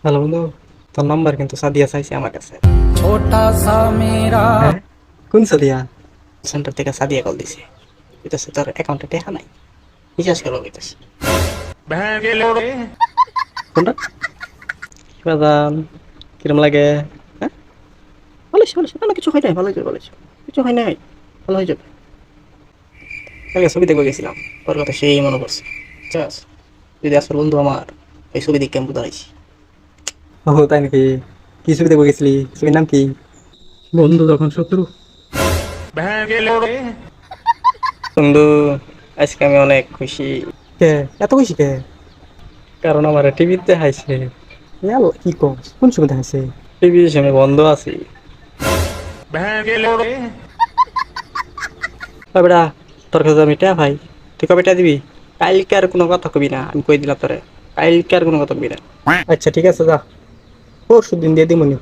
Hello বন্ধু, তোর number কিন্তু সাদিয়া চাইছে আমার কাছে। छोटा सा मेरा হ্যাঁ, কোন সাদিয়া? সেন্টার থেকে সাদিয়া কল দিছে, বুঝতেছে তোর অ্যাকাউন্টে টাকা নাই, রিচার্জ করবো বুঝতেছে। কোনটা বাদাম কিরম লাগে? হ্যাঁ, বলিস বলিস না, কিছু হয় নাই, ভালো হয়েছে বলিস, কিছু হয় নাই, ভালো হয়ে যাবে। কালকে ছবি দেখতে গেছিলাম, তোর কথা সেই মনে পড়ছে। চাস যদি আসল বন্ধু আমার, এই ছবি দেখে আমি দাঁড়াইছি। ও তাই নাকি? কি ছবি দেখতে গেছিলি? ছবির নাম কি? বন্ধু তখন শত্রু। বন্ধু, আজকে আমি অনেক খুশি। কে? এত খুশি কে? কারণ আমার টিভিতে হাইছে। কি কম, কোন সময় দেখাইছে? টিভি সামনে বন্ধ আছি। বেটা, তোর কাছে আমি টা ভাই, তুই কবে টা দিবি? কালকে আর কোনো কথা কবি না, আমি কই দিলাম তোরে, কালকে আর কোনো কথা কবি না। আচ্ছা ঠিক আছে, যা পরশু দিন দিয়ে দিমনি।